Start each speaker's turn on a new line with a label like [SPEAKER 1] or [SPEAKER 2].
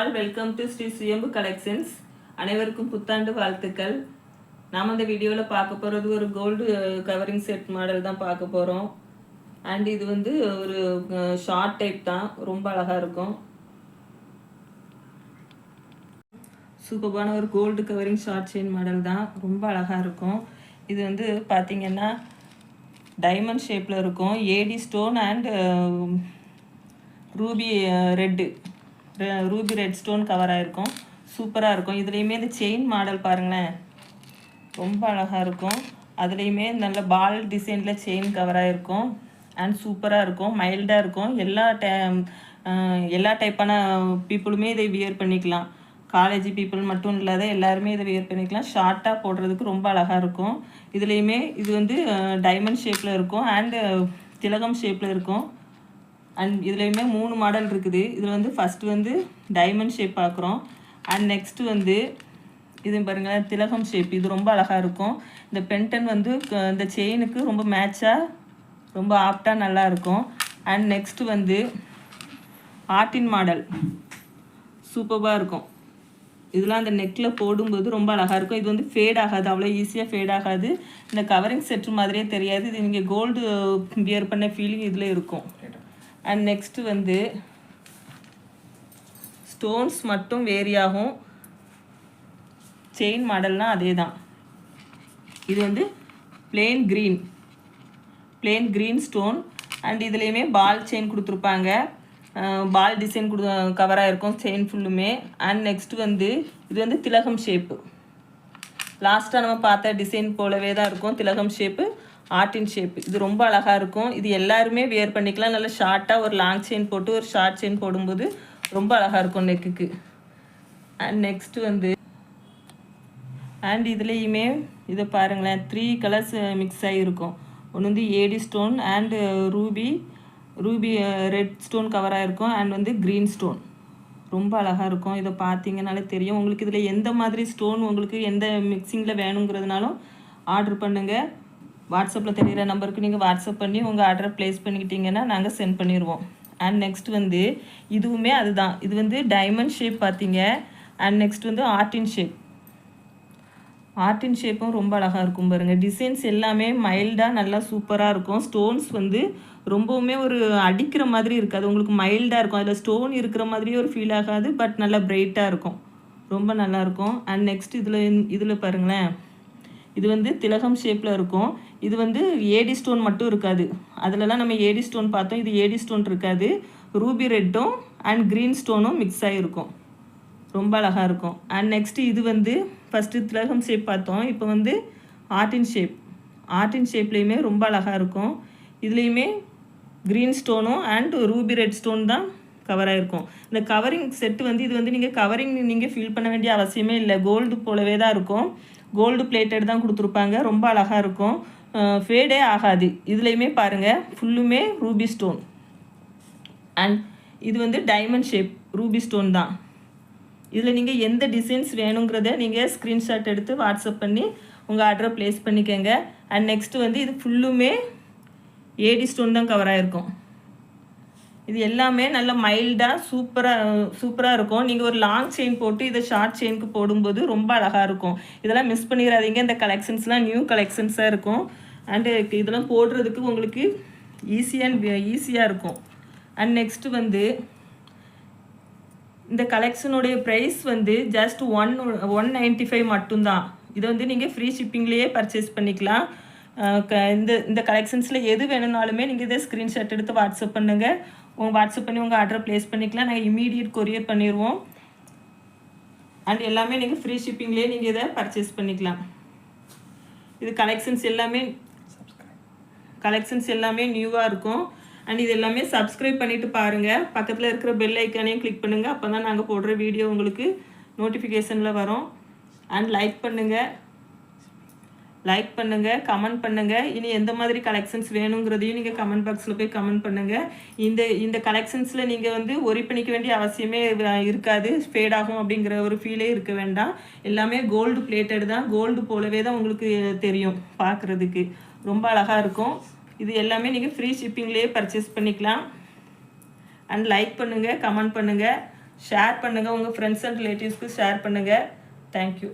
[SPEAKER 1] All welcome to Sri சுயம்பு collections. அனைவருக்கும் புத்தாண்டு வாழ்த்துக்கள். நாம் இந்த வீடியோவில் பார்க்க போகிறது ஒரு கோல்டு கவரிங் செட் மாடல் தான் பார்க்க போகிறோம். அண்ட் இது வந்து ஒரு ஷார்ட் டைப் தான், ரொம்ப அழகாக இருக்கும். சூப்பரான ஒரு gold covering short chain model தான், ரொம்ப அழகாக இருக்கும். இது வந்து பார்த்திங்கன்னா டைமண்ட் ஷேப்பில் இருக்கும். AD stone and ruby red stone கவராக இருக்கும். சூப்பராக இருக்கும். இதுலேயுமே இந்த செயின் மாடல் பாருங்களேன், ரொம்ப அழகாக இருக்கும். அதுலேயுமே நல்ல பால் டிசைனில் செயின் கவராக இருக்கும். அண்ட் சூப்பராக இருக்கும், மைல்டாக இருக்கும். எல்லா டைப்பான பீப்புளுமே இதை வியர் பண்ணிக்கலாம். காலேஜ் பீப்புள் மட்டும் இல்லாத எல்லாருமே இதை வியர் பண்ணிக்கலாம். ஷார்ட்டாக போடுறதுக்கு ரொம்ப அழகாக இருக்கும். இதுலேயுமே இது வந்து டைமண்ட் ஷேப்பில் இருக்கும் அண்டு திலகம் ஷேப்பில் இருக்கும். அண்ட் இதுலேயுமே 3 மாடல் இருக்குது. இதில் வந்து ஃபஸ்ட்டு வந்து டைமண்ட் ஷேப் பார்க்குறோம். அண்ட் நெக்ஸ்ட்டு வந்து இது பாருங்கள் திலகம் ஷேப். இது ரொம்ப அழகாக இருக்கும். இந்த பென்டன் வந்து இந்த செயினுக்கு ரொம்ப மேட்சாக ரொம்ப ஆப்டாக நல்லாயிருக்கும். அண்ட் நெக்ஸ்ட்டு வந்து ஆர்டின் மாடல் சூப்பராக இருக்கும். இதெல்லாம் அந்த நெக்கில் போடும்போது ரொம்ப அழகாக இருக்கும். இது வந்து ஃபேட் ஆகாது, அவ்வளோ ஈஸியாக ஃபேட் ஆகாது. இந்த கவரிங் செட்டு மாதிரியே தெரியாது. இது நீங்கள் கோல்டு வியர் பண்ண ஃபீலிங் இதில் இருக்கும். அண்ட் நெக்ஸ்ட்டு வந்து ஸ்டோன்ஸ் மட்டும் வேரி ஆகும். செயின் மாடல்னால் அதே தான். இது வந்து பிளெயின் க்ரீன் ஸ்டோன். அண்ட் இதுலேயுமே பால் செயின் கொடுத்துருப்பாங்க. பால் டிசைன் கவராக இருக்கும் செயின் ஃபுல்லுமே. அண்ட் நெக்ஸ்ட்டு வந்து இது வந்து திலகம் ஷேப்பு. லாஸ்ட்டாக நம்ம பார்த்த டிசைன் போலவே தான் இருக்கும். திலகம் ஷேப்பு, ஆர்டின் ஷேப்பு. இது ரொம்ப அழகாக இருக்கும். இது எல்லாருமே வியர் பண்ணிக்கலாம். நல்லா ஷார்ட்டாக ஒரு லாங் செயின் போட்டு ஒரு ஷார்ட் செயின் போடும்போது ரொம்ப அழகாக இருக்கும் நெக்குக்கு. அண்ட் நெக்ஸ்ட்டு வந்து அண்ட் இதுலேயுமே இதை பாருங்களேன், 3 கலர்ஸ் மிக்ஸ் ஆகிருக்கும். ஒன்று வந்து AD stone and ruby red stone கவராக இருக்கும். அண்ட் வந்து க்ரீன் ஸ்டோன் ரொம்ப அழகாக இருக்கும். இதை பார்த்தீங்கனாலே தெரியும் உங்களுக்கு. இதில் எந்த மாதிரி ஸ்டோன் உங்களுக்கு எந்த மிக்சிங்கில் வேணுங்கிறதுனாலும் ஆர்டர் பண்ணுங்கள். வாட்ஸ்அப்பில் தெரிகிற நம்பருக்கு நீங்கள் வாட்ஸ்அப் பண்ணி உங்கள் ஆர்டரை ப்ளேஸ் பண்ணிக்கிட்டிங்கன்னா நாங்கள் சென்ட் பண்ணிடுவோம். அண்ட் நெக்ஸ்ட் வந்து இதுவுமே அதுதான். இது வந்து டைமண்ட் ஷேப் பார்த்தீங்க. அண்ட் நெக்ஸ்ட் வந்து ஆர்டின் ஷேப்பும் ரொம்ப அழகாக இருக்கும் பாருங்கள். டிசைன்ஸ் எல்லாமே மைல்டாக நல்லா சூப்பராக இருக்கும். ஸ்டோன்ஸ் வந்து ரொம்பவுமே ஒரு அடிக்கிற மாதிரி இருக்காது, உங்களுக்கு மைல்டாக இருக்கும். அதில் ஸ்டோன் இருக்கிற மாதிரியே ஒரு ஃபீல் ஆகாது, பட் நல்லா பிரைட்டாக இருக்கும், ரொம்ப நல்லாயிருக்கும். அண்ட் நெக்ஸ்ட் இதில் பாருங்களேன், இது வந்து திலகம் ஷேப்பில் இருக்கும். இது வந்து ஏடி ஸ்டோன் மட்டும் இருக்காது. அதிலலாம் நம்ம ஏடி ஸ்டோன் பார்த்தோம், இது ஏடி ஸ்டோன் இருக்காது. ரூபி ரெட்டும் அண்ட் க்ரீன் ஸ்டோனும் மிக்ஸ் ஆகிருக்கும், ரொம்ப அழகாக இருக்கும். அண்ட் நெக்ஸ்ட்டு இது வந்து ஃபஸ்ட்டு திலகம் ஷேப் பார்த்தோம், இப்போ வந்து ஆர்டின் ஷேப்லேயுமே ரொம்ப அழகாக இருக்கும். இதுலேயுமே க்ரீன் ஸ்டோனும் அண்ட் ரூபி ரெட் ஸ்டோன் தான் கவராக இருக்கும். இந்த கவரிங் செட்டு வந்து இது வந்து நீங்கள் கவரிங் நீங்கள் ஃபில் பண்ண வேண்டிய அவசியமே இல்லை. கோல்டு போலவே தான் இருக்கும். கோல்டு பிளேட்டட் தான் கொடுத்துருப்பாங்க. ரொம்ப அழகாக இருக்கும், ஃபேடே ஆகாது. இதுலேயுமே பாருங்கள் ஃபுல்லுமே ரூபி ஸ்டோன். அண்ட் இது வந்து டைமண்ட் ஷேப் ரூபி ஸ்டோன் தான். இதில் நீங்கள் எந்த டிசைன்ஸ் வேணுங்கிறத நீங்கள் ஸ்க்ரீன்ஷாட் எடுத்து வாட்ஸ்அப் பண்ணி உங்கள் ஆர்டரை ப்ளேஸ் பண்ணிக்கோங்க. அண்ட் நெக்ஸ்ட்டு வந்து இது ஃபுல்லுமே ஏடி ஸ்டோன் தான் கவராக இருக்கும். இது எல்லாமே நல்ல மைல்டாக சூப்பராக இருக்கும். நீங்கள் ஒரு லாங் செயின் போட்டு இதை ஷார்ட் செயினுக்கு போடும்போது ரொம்ப அழகாக இருக்கும். இதெல்லாம் மிஸ் பண்ணிடாதீங்க. இந்த கலெக்ஷன்ஸ்லாம் நியூ கலெக்ஷன்ஸாக இருக்கும். அண்டு இதெல்லாம் போடுறதுக்கு உங்களுக்கு ஈஸியாக இருக்கும். அண்ட் நெக்ஸ்ட்டு வந்து இந்த கலெக்ஷனுடைய ப்ரைஸ் வந்து ஜஸ்ட் 195 மட்டும்தான். இதை வந்து நீங்கள் ஃப்ரீ ஷிப்பிங்லேயே பர்ச்சேஸ் பண்ணிக்கலாம். இந்த கலெக்ஷன்ஸில் எது வேணும்னாலுமே நீங்கள் இதை ஸ்க்ரீன்ஷாட் எடுத்து வாட்ஸ்அப் பண்ணுங்கள். வாட்ஸ்அப் பண்ணி உங்கள் ஆர்டரை ப்ளேஸ் பண்ணிக்கலாம். நாங்கள் இமீடியட் கொரியர் பண்ணிடுவோம். அண்ட் எல்லாமே நீங்கள் ஃப்ரீ ஷிப்பிங்லேயே நீங்கள் இதை பர்ச்சேஸ் பண்ணிக்கலாம். இது கலெக்ஷன்ஸ் எல்லாமே நியூவாக இருக்கும். அண்ட் இது எல்லாமே சப்ஸ்கிரைப் பண்ணிவிட்டு பாருங்கள். பக்கத்தில் இருக்கிற பெல் ஐக்கானையும் கிளிக் பண்ணுங்கள். அப்போ தான் நாங்கள் போடுற வீடியோ உங்களுக்கு நோட்டிஃபிகேஷனில் வரும். அண்ட் லைக் பண்ணுங்கள், கமெண்ட் பண்ணுங்கள். இனி எந்த மாதிரி கலெக்ஷன்ஸ் வேணுங்கிறதையும் நீங்கள் கமெண்ட் பாக்ஸில் போய் கமெண்ட் பண்ணுங்கள். இந்த கலெக்ஷன்ஸில் நீங்கள் வந்து ஒரி பண்ணிக்க வேண்டிய அவசியமே இருக்காது. ஃபேட் ஆகும் அப்படிங்கிற ஒரு ஃபீலே இருக்க வேண்டாம். எல்லாமே கோல்டு பிளேட்டட் தான். கோல்டு போலவே தான் உங்களுக்கு தெரியும் பார்க்குறதுக்கு. ரொம்ப அழகாக இருக்கும். இது எல்லாமே நீங்கள் ஃப்ரீ ஷிப்பிங்லேயே பர்ச்சேஸ் பண்ணிக்கலாம். அண்ட் லைக் பண்ணுங்கள், கமெண்ட் பண்ணுங்கள். ஷேர் பண்ணுங்கள், உங்கள் ஃப்ரெண்ட்ஸ் அண்ட் ரிலேட்டிவ்ஸ்க்கு ஷேர் பண்ணுங்கள். தேங்க்யூ.